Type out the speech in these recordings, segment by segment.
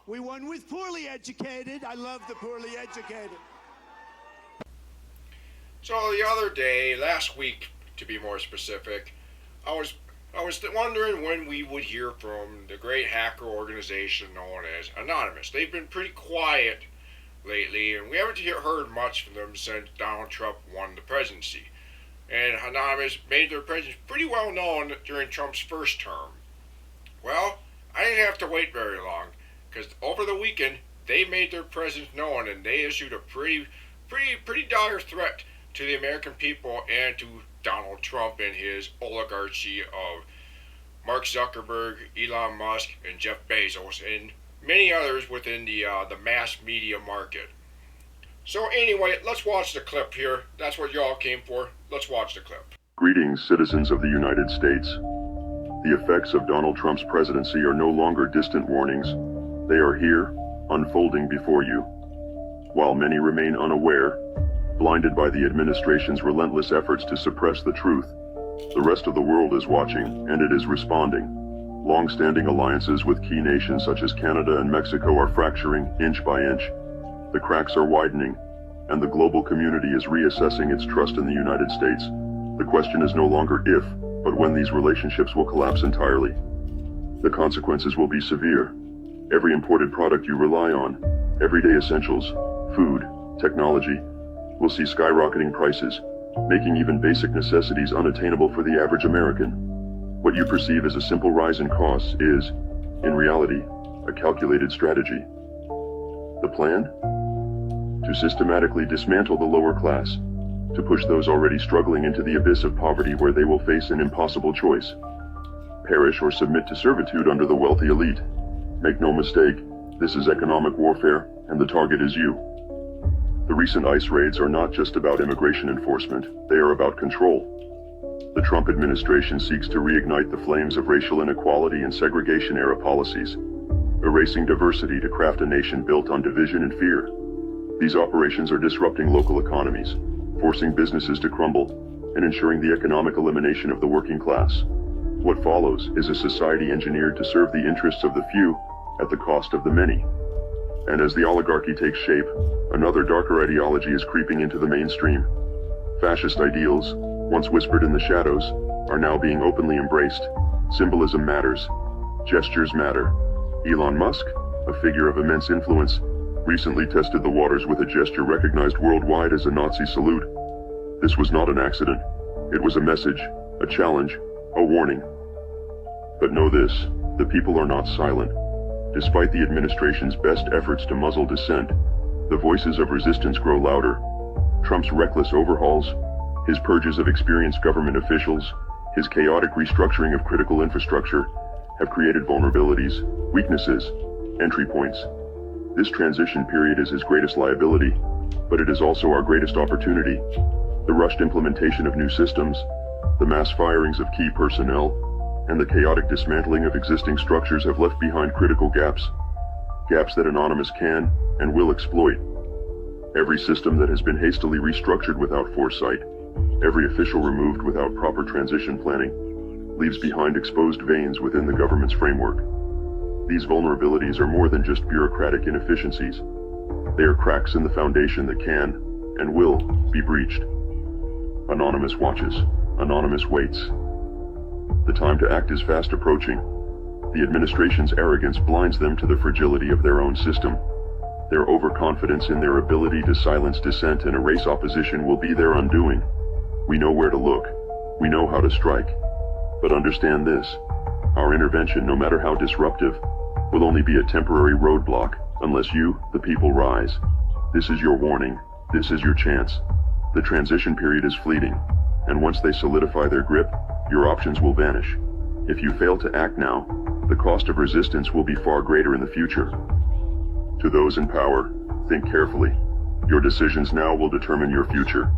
We won with poorly educated. I love the poorly educated. So the other day, last week to be more specific, I was wondering when we would hear from the great hacker organization known as Anonymous. They've been pretty quiet lately, and we haven't heard much from them since Donald Trump won the presidency. And Anonymous made their presence pretty well known during Trump's first term. Well, I didn't have to wait very long, because over the weekend they made their presence known, and they issued a pretty dire threat to the American people and to Donald Trump and his oligarchy of Mark Zuckerberg, Elon Musk, and Jeff Bezos, and many others within the mass media market. So anyway, let's watch the clip here. That's what y'all came for. Let's watch the clip. Greetings, citizens of the United States. The effects of Donald Trump's presidency are no longer distant warnings. They are here, unfolding before you. While many remain unaware, blinded by the administration's relentless efforts to suppress the truth, the rest of the world is watching, and it is responding. Long-standing alliances with key nations such as Canada and Mexico are fracturing inch by inch. The cracks are widening, and the global community is reassessing its trust in the United States. The question is no longer if, but when these relationships will collapse entirely. The consequences will be severe. Every imported product you rely on, everyday essentials, food, technology, will see skyrocketing prices, making even basic necessities unattainable for the average American. What you perceive as a simple rise in costs is, in reality, a calculated strategy. The plan? To systematically dismantle the lower class, to push those already struggling into the abyss of poverty where they will face an impossible choice. Perish or submit to servitude under the wealthy elite. Make no mistake, this is economic warfare, and the target is you. The recent ICE raids are not just about immigration enforcement, they are about control. The Trump administration seeks to reignite the flames of racial inequality and segregation-era policies, erasing diversity to craft a nation built on division and fear. These operations are disrupting local economies, forcing businesses to crumble, and ensuring the economic elimination of the working class. What follows is a society engineered to serve the interests of the few at the cost of the many. And as the oligarchy takes shape, another darker ideology is creeping into the mainstream. Fascist ideals, once whispered in the shadows, are now being openly embraced. Symbolism matters. Gestures matter. Elon Musk, a figure of immense influence, recently tested the waters with a gesture recognized worldwide as a Nazi salute. This was not an accident. It was a message, a challenge, a warning. But know this, the people are not silent. Despite the administration's best efforts to muzzle dissent, the voices of resistance grow louder. Trump's reckless overhauls, his purges of experienced government officials, his chaotic restructuring of critical infrastructure have created vulnerabilities, weaknesses, entry points. This transition period is his greatest liability, but it is also our greatest opportunity. The rushed implementation of new systems, the mass firings of key personnel, and the chaotic dismantling of existing structures have left behind critical gaps that Anonymous can and will exploit. Every system that has been hastily restructured without foresight, every official removed without proper transition planning, leaves behind exposed veins within the government's framework. These vulnerabilities are more than just bureaucratic inefficiencies. They are cracks in the foundation that can and will be breached. Anonymous watches. Anonymous waits. The time to act is fast approaching. The administration's arrogance blinds them to the fragility of their own system. Their overconfidence in their ability to silence dissent and erase opposition will be their undoing. We know where to look. We know how to strike. But understand this. Our intervention, no matter how disruptive, will only be a temporary roadblock unless you, the people, rise. This is your warning. This is your chance. The transition period is fleeting, and once they solidify their grip, your options will vanish. If you fail to act now, the cost of resistance will be far greater in the future. To those in power, think carefully. Your decisions now will determine your future.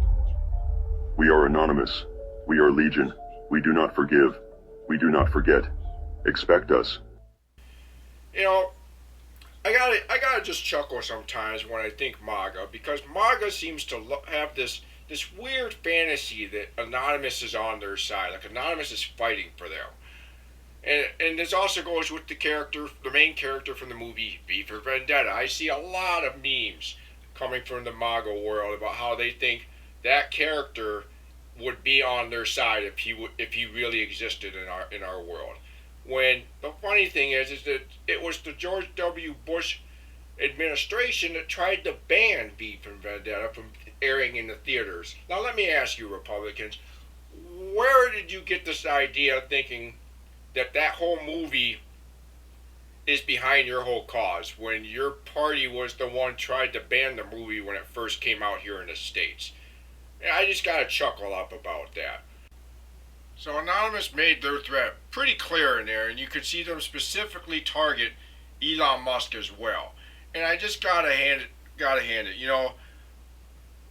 We are Anonymous. We are Legion. We do not forgive. We do not forget. Expect us. You know, I gotta just chuckle sometimes when I think MAGA, because MAGA seems to have this weird fantasy that Anonymous is on their side, like Anonymous is fighting for them. And this also goes with the main character from the movie V for Vendetta. I see a lot of memes coming from the MAGA world about how they think that character would be on their side if he really existed in our world. When the funny thing is that it was the George W. Bush administration that tried to ban V for Vendetta from airing in the theaters. Now let me ask you, Republicans, where did you get this idea of thinking that whole movie is behind your whole cause when your party was the one tried to ban the movie when it first came out here in the States? And I just gotta chuckle up about that. So Anonymous made their threat pretty clear in there, and you could see them specifically target Elon Musk as well. And I just gotta hand it. You know,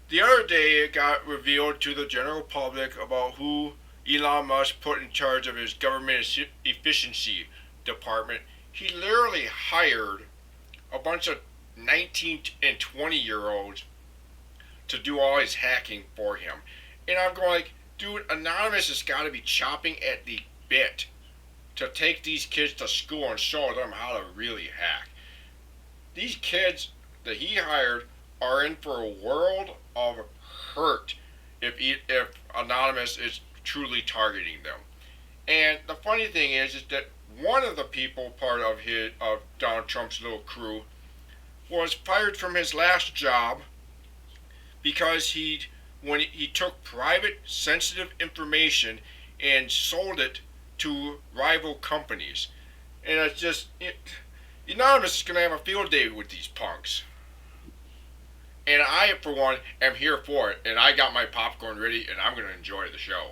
the other day it got revealed to the general public about who Elon Musk put in charge of his government efficiency department. He literally hired a bunch of 19 and 20-year-olds to do all his hacking for him. And I'm going like, dude, Anonymous has got to be chopping at the bit to take these kids to school and show them how to really hack. These kids that he hired are in for a world of hurt if Anonymous is truly targeting them. And the funny thing is that one of the people part of Donald Trump's little crew was fired from his last job because when he took private sensitive information and sold it to rival companies. And it's just Anonymous is going to have a field day with these punks. And I, for one, am here for it, and I got my popcorn ready, and I'm going to enjoy the show.